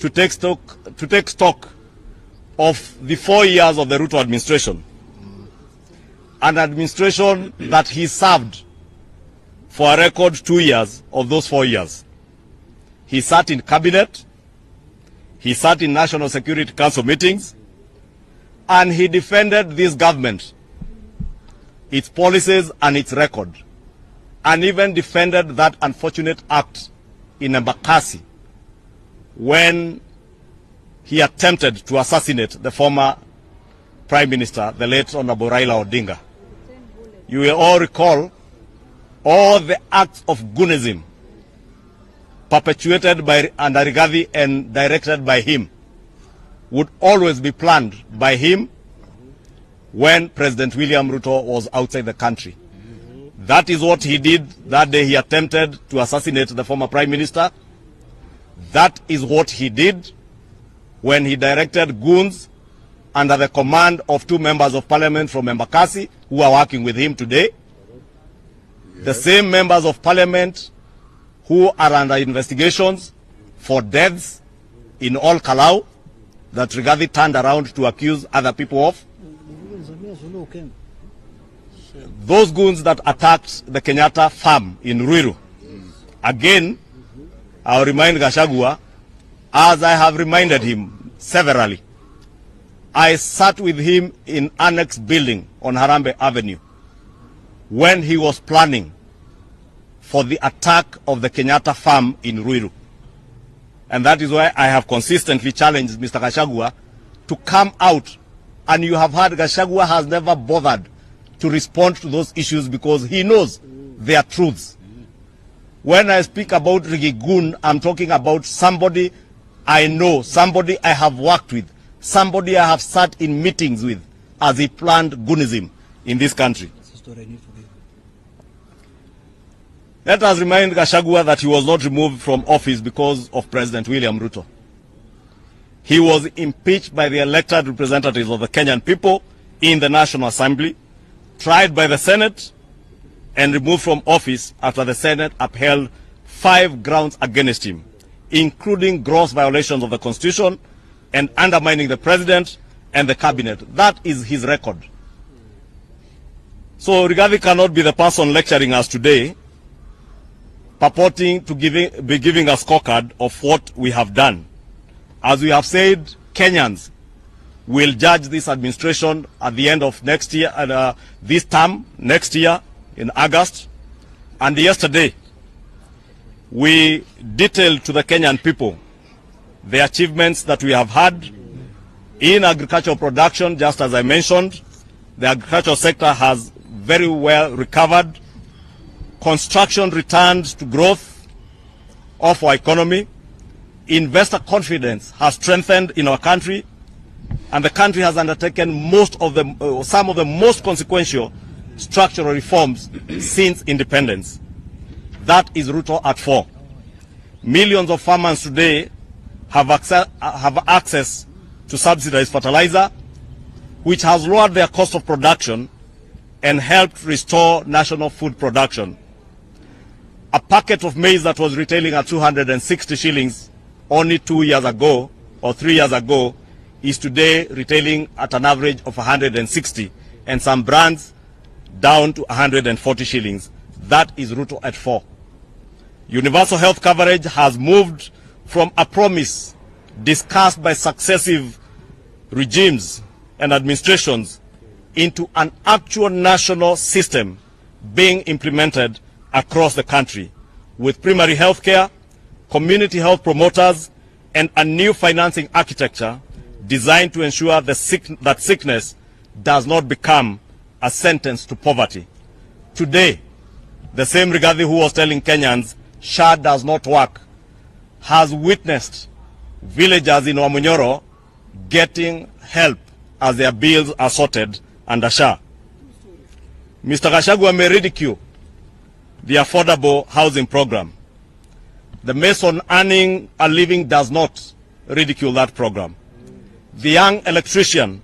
to take stock of the 4 years of the Ruto administration, an administration that he served for a record 2 years of those 4 years. He sat in cabinet, he sat in National Security Council meetings, and he defended this government, its policies and its record, and even defended that unfortunate act in Embakasi when he attempted to assassinate the former Prime Minister, the late Honorable Raila Odinga. You will all recall all the acts of goonism perpetuated by under Rigathi and directed by him would always be planned by him when President William Ruto was outside the country. That is what he did that day he attempted to assassinate the former Prime Minister. That is what he did when he directed goons under the command of 2 members of parliament from Embakasi who are working with him today. Yes. The same members of parliament who are under investigations for deaths in all Kalau that Rigathi turned around to accuse other people of. Those goons that attacked the Kenyatta farm in Ruiru. Again, I'll remind Gachagua, as I have reminded him severally, I sat with him in annex building on Harambee Avenue when he was planning for the attack of the Kenyatta farm in Ruiru. And that is why I have consistently challenged Mr. Gachagua to come out. And you have heard Gachagua has never bothered to respond to those issues because he knows they are truths. When I speak about Rigathi, I'm talking about somebody I know, somebody I have worked with, somebody I have sat in meetings with as he planned goonism in this country. Let us remind Gachagua that he was not removed from office because of President William Ruto. He was impeached by the elected representatives of the Kenyan people in the National Assembly, tried by the Senate, and removed from office after the Senate upheld 5 grounds against him, including gross violations of the Constitution and undermining the President and the Cabinet. That is his record. So Rigathi cannot be the person lecturing us today, purporting to be giving a scorecard of what we have done. As we have said, Kenyans will judge this administration at the end of next year, this term, next year in August. And yesterday, we detailed to the Kenyan people the achievements that we have had in agricultural production. Just as I mentioned, the agricultural sector has very well recovered. Construction returned to growth of our economy. Investor confidence has strengthened in our country, and the country has undertaken some of the most consequential structural reforms since independence. That is Ruto at 4. Millions of farmers today have access to subsidized fertilizer, which has lowered their cost of production and helped restore national food production. A packet of maize that was retailing at 260 shillings only 2 years ago or 3 years ago is today retailing at an average of 160, and some brands down to 140 shillings. That is Ruto at 4. Universal health coverage has moved from a promise discussed by successive regimes and administrations into an actual national system being implemented across the country, with primary health care, community health promoters, and a new financing architecture designed to ensure that sickness does not become a sentence to poverty. Today, the same Rigathi who was telling Kenyans SHA does not work has witnessed villagers in Wamunyoro getting help as their bills are sorted under SHA. Mr. Gachagua may ridicule the affordable housing program. The mason earning a living does not ridicule that program. The young electrician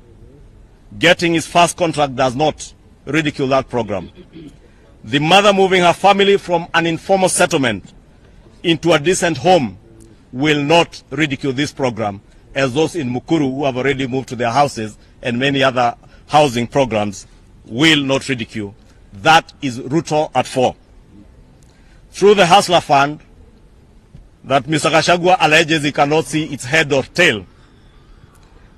getting his first contract does not ridicule that program. The mother moving her family from an informal settlement into a decent home will not ridicule this program as those in Mukuru who have already moved to their houses and many other housing programs will not ridicule. That is Ruto at 4. Through the Hustler Fund that Mr. Gachagua alleges he cannot see its head or tail,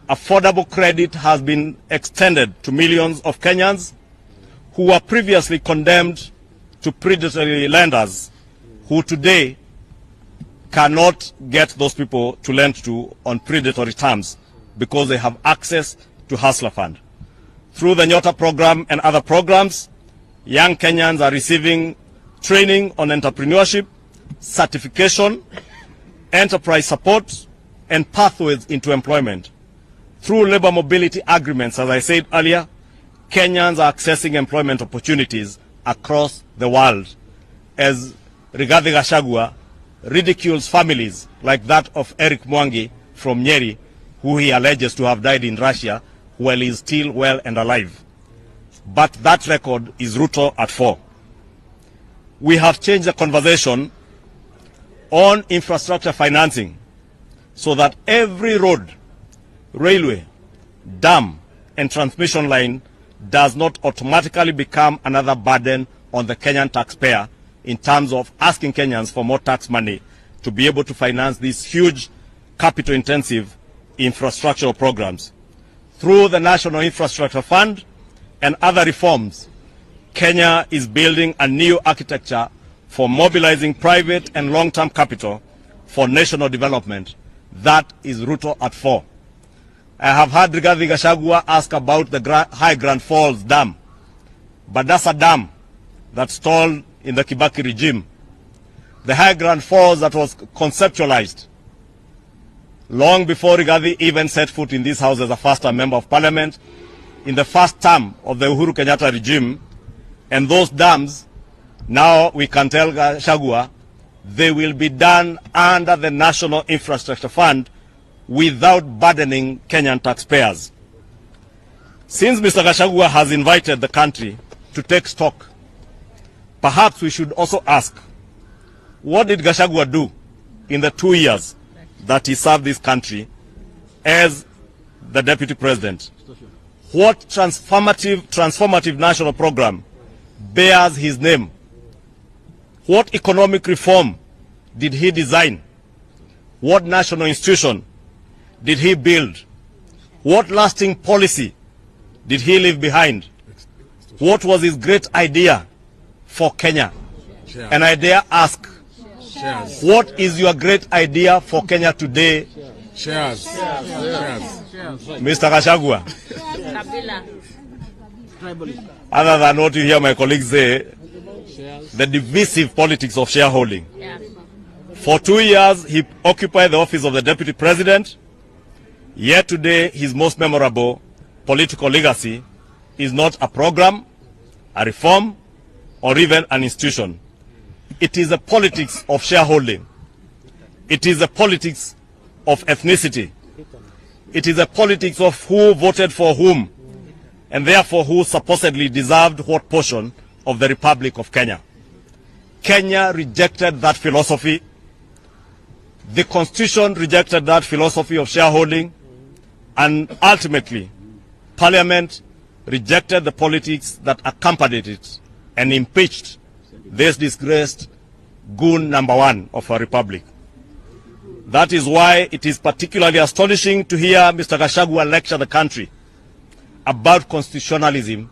affordable credit has been extended to millions of Kenyans who were previously condemned to predatory lenders who today cannot get those people to lend to on predatory terms because they have access to Hustler Fund. Through the Nyota program and other programs, young Kenyans are receiving training on entrepreneurship, certification, enterprise support, and pathways into employment. Through labor mobility agreements, as I said earlier, Kenyans are accessing employment opportunities across the world. As Rigathi Gachagua ridicules families like that of Eric Mwangi from Nyeri, who he alleges to have died in Russia while he is still well and alive. But that record is Ruto at 4. We have changed the conversation on infrastructure financing so that every road, railway, dam, and transmission line does not automatically become another burden on the Kenyan taxpayer in terms of asking Kenyans for more tax money to be able to finance these huge capital-intensive infrastructural programs. Through the National Infrastructure Fund and other reforms, Kenya is building a new architecture for mobilizing private and long-term capital for national development. That is Ruto at 4. I have heard Rigathi Gachagua ask about the High Grand Falls Dam, but that's a dam that stalled in the Kibaki regime. The High Grand Falls that was conceptualized long before Rigathi even set foot in this house as a first-time member of parliament in the first term of the Uhuru Kenyatta regime, and those dams, now we can tell Gachagua, they will be done under the National Infrastructure Fund without burdening Kenyan taxpayers. Since Mr. Gachagua has invited the country to take stock, perhaps we should also ask, what did Gachagua do in the 2 years that he served this country as the deputy president? What transformative national program bears his name? What economic reform did he design? What national institution did he build? What lasting policy did he leave behind? What was his great idea for Kenya? Shares. And I dare ask, Shares. what is your great idea for Kenya today, Shares. Mr. Gachagua? Other than what you hear my colleagues say, the divisive politics of shareholding. For 2 years, he occupied the office of the deputy president. Yet today, his most memorable political legacy is not a program, a reform, or even an institution. It is the politics of shareholding. It is the politics of ethnicity. It is the politics of who voted for whom, and therefore who supposedly deserved what portion of the Republic of Kenya. Kenya rejected that philosophy. The Constitution rejected that philosophy of shareholding, and ultimately, Parliament rejected the politics that accompanied it and impeached this disgraced goon number 1 of our republic. That is why it is particularly astonishing to hear Mr. Gachagua lecture the country about constitutionalism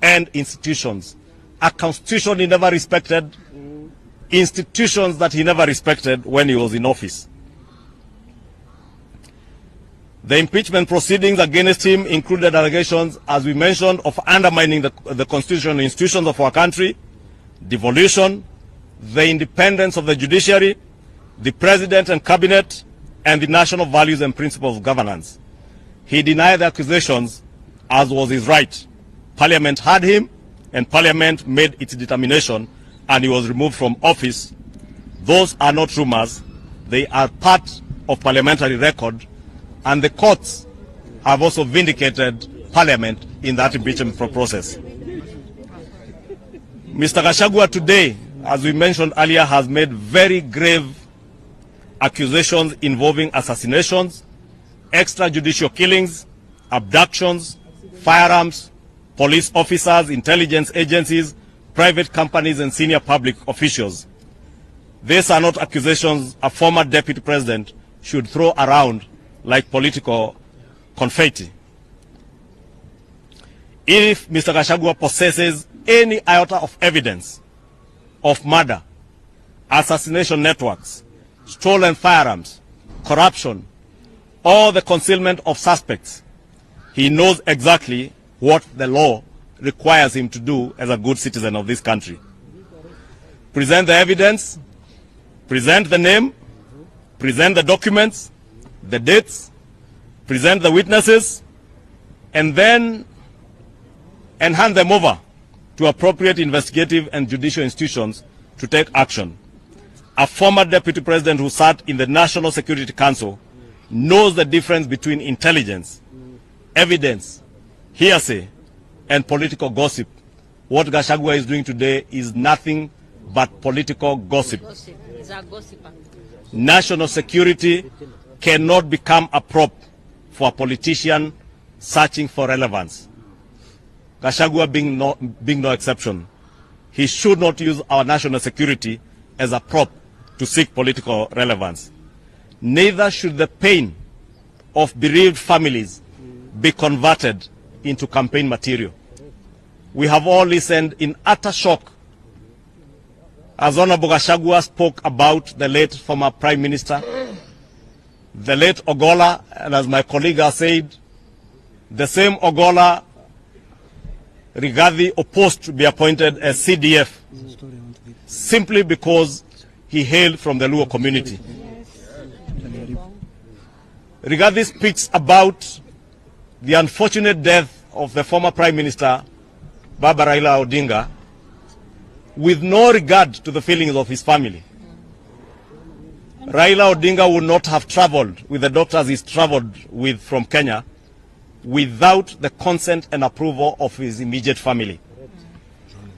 and institutions. A constitution he never respected, institutions that he never respected when he was in office. The impeachment proceedings against him included allegations, as we mentioned, of undermining the constitutional institutions of our country, devolution, the independence of the judiciary, the president and cabinet, and the national values and principles of governance. He denied the accusations, as was his right. Parliament heard him, and Parliament made its determination, and he was removed from office. Those are not rumors. They are part of parliamentary record, and the courts have also vindicated Parliament in that impeachment process. Mr. Gachagua today, as we mentioned earlier, has made very grave accusations involving assassinations, extrajudicial killings, abductions, firearms, police officers, intelligence agencies, private companies, and senior public officials. These are not accusations a former deputy president should throw around like political confetti. If Mr. Gachagua possesses any iota of evidence of murder, assassination networks, stolen firearms, corruption, or the concealment of suspects, he knows exactly what the law requires him to do as a good citizen of this country. Present the evidence, present the name, present the documents, the dates, present the witnesses, and then hand them over to appropriate investigative and judicial institutions to take action. A former deputy president who sat in the National Security Council knows the difference between intelligence, evidence, hearsay, and political gossip. What Gachagua is doing today is nothing but political gossip. He's a gossiper. National security cannot become a prop for a politician searching for relevance. Gachagua being no exception. He should not use our national security as a prop to seek political relevance. Neither should the pain of bereaved families be converted into campaign material. We have all listened in utter shock as Honorable Gachagua spoke about the late former Prime Minister, the late Ogola, and as my colleague has said, the same Ogola Rigathi opposed to be appointed as CDF simply because he hailed from the Luo community. Rigathi speaks about the unfortunate death of the former Prime Minister, Baba Raila Odinga, with no regard to the feelings of his family. Raila Odinga would not have traveled with the doctors he's traveled with from Kenya without the consent and approval of his immediate family.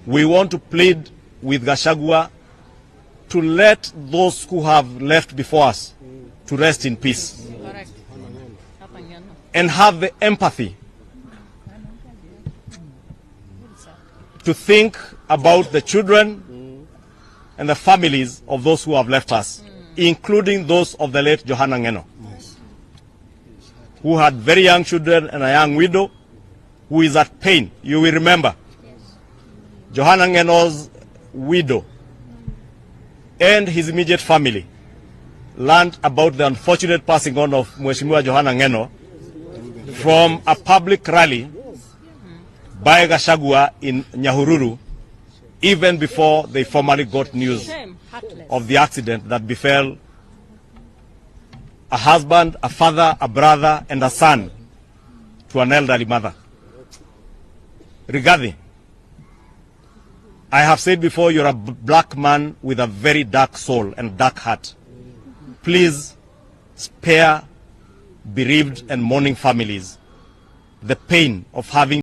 We want to plead with Gachagua to let those who have left before us to rest in peace. Correct. And have the empathy to think about the children and the families of those who have left us, including those of the late Johanna Ngeno, who had very young children and a young widow who is at pain. You will remember Johanna Ngeno's widow and his immediate family learned about the unfortunate passing on of Mheshimiwa Johanna Ngeno from a public rally by Gachagua in Nyahururu, even before they formally got news of the accident that befell a husband, a father, a brother, and a son to an elderly mother. Rigathi, I have said before, you're a black man with a very dark soul and dark heart. Please spare bereaved and mourning families the pain of having